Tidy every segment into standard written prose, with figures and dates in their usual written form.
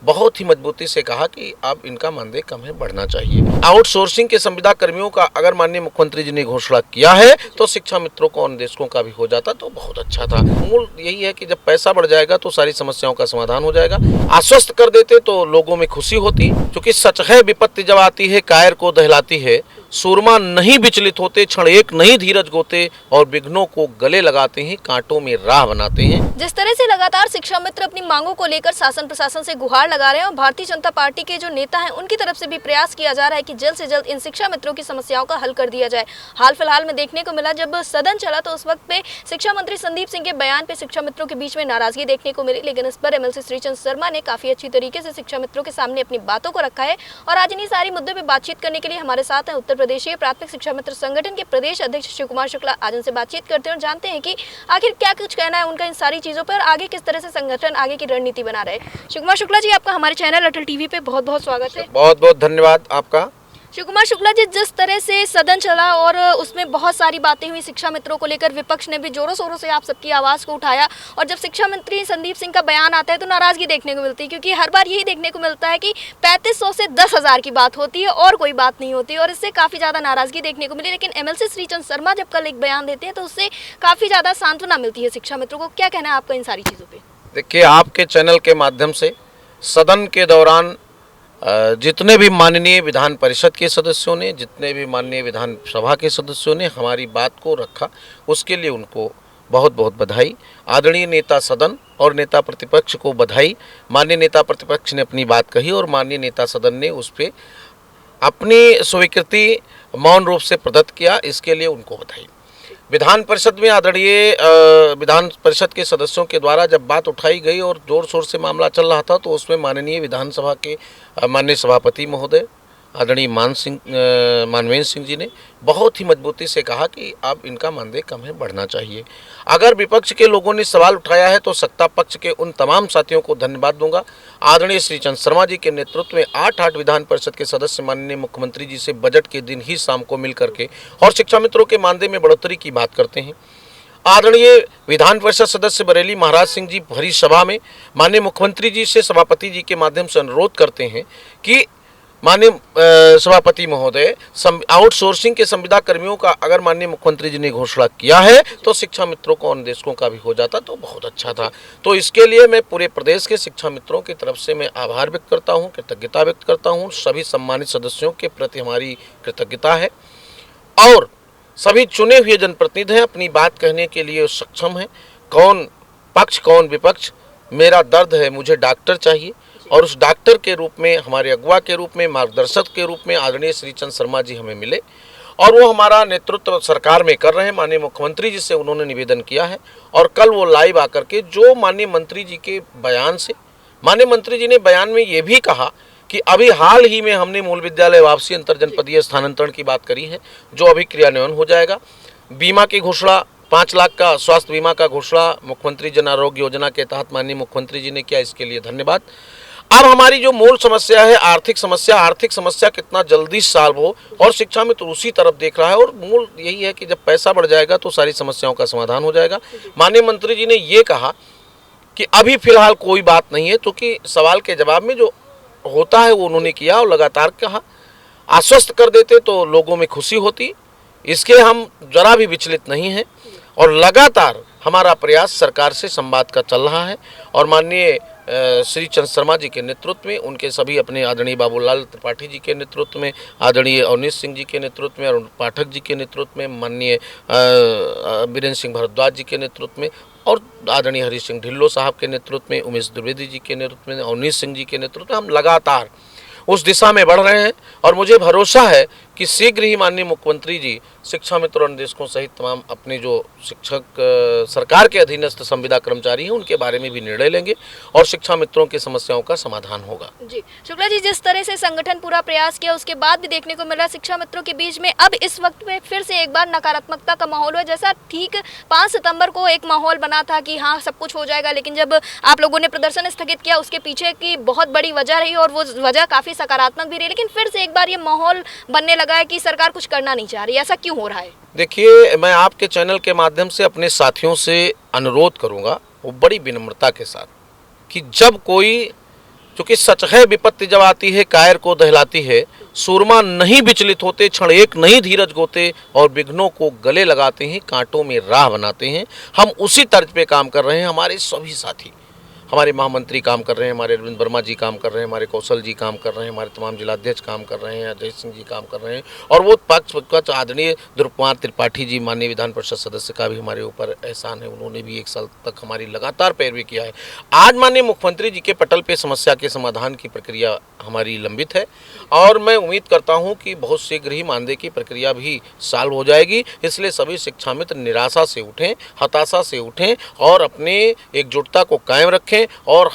बहुत ही मजबूती से कहा कि अब इनका मानदेय कम है, बढ़ना चाहिए। आउटसोर्सिंग के संविदा कर्मियों का अगर माननीय मुख्यमंत्री जी ने घोषणा किया है तो शिक्षा मित्रों को अनुदेशकों का भी हो जाता तो बहुत अच्छा था। मूल यही है कि जब पैसा बढ़ जाएगा तो सारी समस्याओं का समाधान हो जाएगा। आश्वस्त कर देते तो लोगों में खुशी होती, क्योंकि सच है विपत्ति जब आती है कायर को दहलाती है। सूरमा नहीं विचलित होते, क्षण एक नहीं धीरज गोते और विघ्नों को गले लगाते हैं, कांटों में राह बनाते हैं। जिस तरह से लगातार शिक्षा मित्र अपनी मांगों को लेकर शासन प्रशासन से गुहार लगा रहे हैं और भारतीय जनता पार्टी के जो नेता हैं उनकी तरफ से भी प्रयास किया जा रहा है कि जल्द से जल्द इन शिक्षा मित्रों की समस्याओं का हल कर दिया जाए। हाल फिलहाल में देखने को मिला जब सदन चला तो उस वक्त पे शिक्षा मंत्री संदीप सिंह के बयान पे शिक्षा मित्रों के बीच में नाराजगी देखने को मिली, लेकिन इस पर एमएलसी श्रीचंद शर्मा ने काफी अच्छी तरीके से शिक्षा मित्रों के सामने अपनी बातों को रखा है। और आज इन्हीं सारी मुद्दों पर बातचीत करने के लिए हमारे साथ हैं उत्तर प्रदेशीय प्राथमिक शिक्षा मित्र संगठन के प्रदेश अध्यक्ष शिव कुमार शुक्ला। आज उनसे बातचीत करते हैं और जानते हैं कि आखिर क्या कुछ कहना है उनका इन सारी चीजों पर, आगे किस तरह से संगठन आगे की रणनीति बना रहे। शिव कुमार शुक्ला जी, आपका हमारे चैनल अटल टीवी पे बहुत बहुत स्वागत है। बहुत बहुत धन्यवाद आपका। शिव कुमार शुक्ला जी, जिस तरह से सदन चला और उसमें बहुत सारी बातें हुई शिक्षा मित्रों को लेकर, विपक्ष ने भी जोरों शोरों से आप सबकी आवाज़ को उठाया और जब शिक्षा मंत्री संदीप सिंह का बयान आता है तो नाराजगी देखने को मिलती है, क्योंकि हर बार यही देखने को मिलता है कि 3500 से 10,000 की बात होती है और कोई बात नहीं होती और इससे काफ़ी ज़्यादा नाराजगी देखने को मिली। लेकिन एमएलसी श्रीचंद शर्मा जब कल एक बयान देते हैं तो उससे काफ़ी ज़्यादा सांत्वना मिलती है शिक्षा मित्रों को। क्या कहना है आपका इन सारी चीज़ों पर? देखिए, आपके चैनल के माध्यम से सदन के दौरान जितने भी माननीय विधान परिषद के सदस्यों ने, जितने भी माननीय विधानसभा के सदस्यों ने हमारी बात को रखा, उसके लिए उनको बहुत बहुत बधाई। आदरणीय नेता सदन और नेता प्रतिपक्ष को बधाई। माननीय नेता प्रतिपक्ष ने अपनी बात कही और माननीय नेता सदन ने उस पर अपनी स्वीकृति मौन रूप से प्रदत्त किया, इसके लिए उनको बधाई। विधान परिषद में आदरणीय विधान परिषद के सदस्यों के द्वारा जब बात उठाई गई और जोर शोर से मामला चल रहा था तो उसमें माननीय विधानसभा के माननीय सभापति महोदय आदरणीय मानवेंद्र सिंह जी ने बहुत ही मजबूती से कहा कि अब इनका मानदेय कम है, बढ़ना चाहिए। अगर विपक्ष के लोगों ने सवाल उठाया है तो सत्ता पक्ष के उन तमाम साथियों को धन्यवाद दूंगा। आदरणीय श्रीचंद शर्मा जी के नेतृत्व में 8 विधान परिषद के सदस्य माननीय मुख्यमंत्री जी से बजट के दिन ही शाम को मिल करके और शिक्षा मित्रों के मानदेय में बढ़ोतरी की बात करते हैं। आदरणीय विधान परिषद सदस्य बरेली महाराज सिंह जी भरी सभा में माननीय मुख्यमंत्री जी से सभापति जी के माध्यम से अनुरोध करते हैं कि माननीय सभापति महोदय, आउटसोर्सिंग के संविदा कर्मियों का अगर माननीय मुख्यमंत्री जी ने घोषणा किया है तो शिक्षा मित्रों को अनुदेशकों का भी हो जाता तो बहुत अच्छा था। तो इसके लिए मैं पूरे प्रदेश के शिक्षा मित्रों की तरफ से मैं आभार व्यक्त करता हूं, कृतज्ञता व्यक्त करता हूं। सभी सम्मानित सदस्यों के प्रति हमारी कृतज्ञता है और सभी चुने हुए जनप्रतिनिधि हैं, अपनी बात कहने के लिए सक्षम हैं। कौन पक्ष कौन विपक्ष, मेरा दर्द है, मुझे डॉक्टर चाहिए और उस डॉक्टर के रूप में, हमारे अगुवा के रूप में, मार्गदर्शक के रूप में आदरणीय श्रीचंद शर्मा जी हमें मिले और वो हमारा नेतृत्व सरकार में कर रहे हैं। माननीय मुख्यमंत्री जी से उन्होंने निवेदन किया है और कल वो लाइव आकर के जो माननीय मंत्री जी के बयान से, माननीय मंत्री जी ने बयान में ये भी कहा कि अभी हाल ही में हमने मूल विद्यालय वापसी अंतर जनपदीय स्थानांतरण की बात करी है जो अभी क्रियान्वयन हो जाएगा। बीमा की घोषणा 5 लाख का स्वास्थ्य बीमा का घोषणा मुख्यमंत्री जन आरोग्य योजना के तहत माननीय मुख्यमंत्री जी ने किया, इसके लिए धन्यवाद। अब हमारी जो मूल समस्या है आर्थिक समस्या कितना जल्दी सॉल्व हो और शिक्षा में तो उसी तरफ देख रहा है और मूल यही है कि जब पैसा बढ़ जाएगा तो सारी समस्याओं का समाधान हो जाएगा। माननीय मंत्री जी ने ये कहा कि अभी फिलहाल कोई बात नहीं है, तो कि सवाल के जवाब में जो होता है वो उन्होंने किया और लगातार कहा। आश्वस्त कर देते तो लोगों में खुशी होती, इसके हम जरा भी विचलित नहीं हैं और लगातार हमारा प्रयास सरकार से संवाद का चल रहा है और माननीय श्री चंद शर्मा जी के नेतृत्व में, उनके सभी अपने आदरणीय बाबूलाल त्रिपाठी जी के नेतृत्व में, आदरणीय अवनीश सिंह जी के नेतृत्व में, अरुण पाठक जी के नेतृत्व में, माननीय वीरेंद्र सिंह भारद्वाज जी के नेतृत्व में और आदरणीय हरीश सिंह ढिल्लो साहब के नेतृत्व में, उमेश द्विवेदी जी के नेतृत्व में, अवनीश सिंह जी के नेतृत्व में हम लगातार उस दिशा में बढ़ रहे हैं और मुझे भरोसा है कि शीघ्र ही माननीय मुख्यमंत्री जी शिक्षा मित्र और अनुदेशकों सहित तमाम अपने जो शिक्षक सरकार के अधीनस्थ संविदा कर्मचारी हैं उनके बारे में भी निर्णय लेंगे और शिक्षा मित्रों की समस्याओं का समाधान होगा। जी शुक्ला जी, जिस तरह से संगठन पूरा प्रयास किया उसके बाद भी देखने को मिला शिक्षा मित्रों के बीच में अब इस वक्त में फिर से एक बार नकारात्मकता का माहौल हुआ। जैसा ठीक 5 सितंबर को एक माहौल बना था कि हाँ सब कुछ हो जाएगा, लेकिन जब आप लोगों ने प्रदर्शन स्थगित किया उसके पीछे की बहुत बड़ी वजह रही और वो वजह काफ़ी सकारात्मक भी रही, लेकिन फिर से एक बार ये माहौल बनने लगा है कि सरकार कुछ करना नहीं चाह रही। ऐसा क्यों हो रहा है? देखिए, मैं आपके चैनल के माध्यम से अपने साथियों से अनुरोध करूंगा वो बड़ी विनम्रता के साथ कि जब कोई क्योंकि सच है विपत्ति जब आती है कायर को दहलाती है, सूरमा नहीं विचलित होते, क्षण एक नहीं धीरज गोते और विघ्नों को गले लगाते हैं, कांटों में राह बनाते हैं। हम उसी तर्ज पे काम कर रहे हैं। हमारे सभी साथी, हमारे महामंत्री काम कर रहे हैं, हमारे अरविंद वर्मा जी काम कर रहे हैं, हमारे कौशल जी काम कर रहे हैं, हमारे तमाम जिलाध्यक्ष काम कर रहे हैं, अजय सिंह जी काम कर रहे हैं, और वो पक्ष आदरणीय ध्रुव कुमार त्रिपाठी जी माननीय विधान परिषद सदस्य का भी हमारे ऊपर एहसान है। उन्होंने भी 1 साल तक हमारी लगातार पैरवी किया है। आज माननीय मुख्यमंत्री जी के पटल पे समस्या के समाधान की प्रक्रिया हमारी लंबित है और मैं उम्मीद करता हूं कि बहुत शीघ्र ही मानदेय की प्रक्रिया भी सॉल्व हो जाएगी। इसलिए सभी शिक्षा मित्र निराशा से उठें, हताशा से उठें और अपने एकजुटता को कायम रखें। और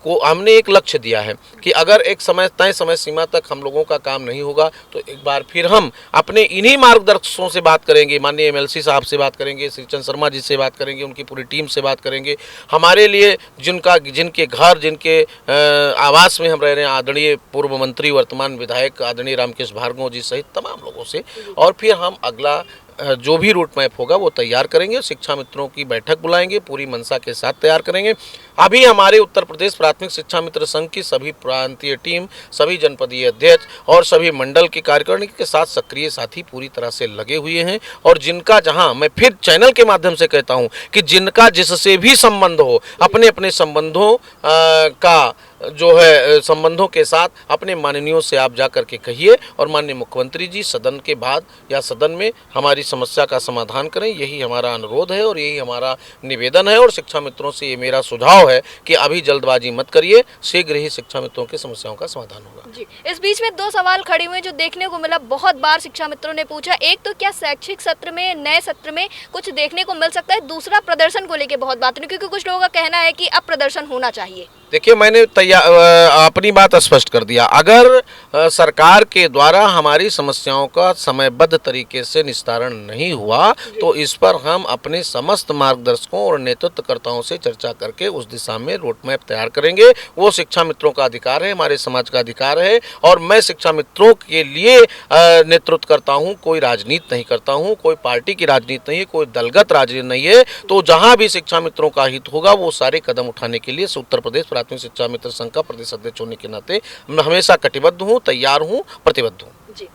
हमने एक लक्ष्य दिया है कि अगर एक तय समय सीमा तक हम लोगों का काम नहीं होगा तो एक बार फिर हम अपने इन्हीं मार्गदर्शकों से बात करेंगे, माननीय एमएलसी साहब से बात करेंगे, श्री चंद्र शर्मा जी से बात करेंगे, उनकी पूरी टीम से बात करेंगे। हमारे लिए जिनके घर, जिनके आवास में हम रह रहे हैं, आदरणीय पूर्व मंत्री वर्तमान विधायक आदरणीय रामकेश भार्गव जी सहित तमाम लोगों से, और फिर हम अगला जो भी रूट मैप होगा वो तैयार करेंगे। शिक्षा मित्रों की बैठक बुलाएंगे, पूरी मंशा के साथ तैयार करेंगे। अभी हमारे उत्तर प्रदेश प्राथमिक शिक्षा मित्र संघ की सभी प्रांतीय टीम, सभी जनपदीय अध्यक्ष और सभी मंडल की कार्यकारिणी के साथ सक्रिय साथी पूरी तरह से लगे हुए हैं। और जिनका जहां मैं फिर चैनल के माध्यम से कहता हूं कि जिनका जिससे भी संबंध हो, अपने अपने संबंधों का जो है संबंधों के साथ अपने माननीयों से आप जा करके कहिए और माननीय मुख्यमंत्री जी सदन के बाद या सदन में हमारी समस्या का समाधान करें। यही हमारा अनुरोध है और यही हमारा निवेदन है। और शिक्षा मित्रों से ये मेरा सुझाव है कि अभी जल्दबाजी मत करिए, शीघ्र ही शिक्षा मित्रों की समस्याओं का समाधान होगा। जी, इस बीच में 2 सवाल खड़े हुए जो देखने को मिला, बहुत बार शिक्षा मित्रों ने पूछा। एक तो क्या शैक्षिक सत्र में, नए सत्र में कुछ देखने को मिल सकता है? दूसरा, प्रदर्शन को लेकर बहुत बात नहीं, क्योंकि कुछ लोगों का कहना है कि अब प्रदर्शन होना चाहिए। देखिए, मैंने अपनी बात स्पष्ट कर दिया। अगर सरकार के द्वारा हमारी समस्याओं का समयबद्ध तरीके से निस्तारण नहीं हुआ तो इस पर हम अपने समस्त मार्गदर्शकों और नेतृत्वकर्ताओं से चर्चा करके उस दिशा में रोड मैप तैयार करेंगे। वो शिक्षा मित्रों का अधिकार है, हमारे समाज का अधिकार है और मैं शिक्षा मित्रों के लिए नेतृत्व करता हूँ। कोई राजनीति नहीं करता हूँ, कोई पार्टी की राजनीति नहीं है, कोई दलगत राजनीति नहीं है। तो जहाँ भी शिक्षा मित्रों का हित होगा वो सारे कदम उठाने के लिए उत्तर प्रदेश प्राथमिक शिक्षा मित्र संघ का प्रदेश अध्यक्ष होने के नाते मैं हमेशा कटिबद्ध हूँ, तैयार हूँ, प्रतिबद्ध हूँ। जी,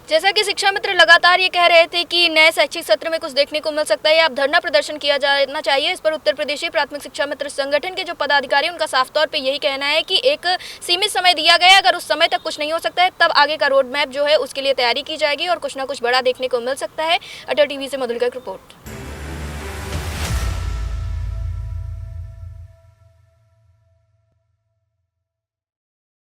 जैसा कि शिक्षा मित्र लगातार ये कह रहे थे कि नए शैक्षिक सत्र में कुछ देखने को मिल सकता है या अब धरना प्रदर्शन किया जाना चाहिए, इस पर उत्तर प्रदेशी प्राथमिक शिक्षा मित्र संगठन के जो पदाधिकारी उनका साफ तौर पे यही कहना है कि एक सीमित समय दिया गया है, अगर उस समय तक कुछ नहीं हो सकता है तब आगे का रोड मैप जो है उसके लिए तैयारी की जाएगी और कुछ ना कुछ बड़ा देखने को मिल सकता है। अटल टीवी से मधुलिका की रिपोर्ट।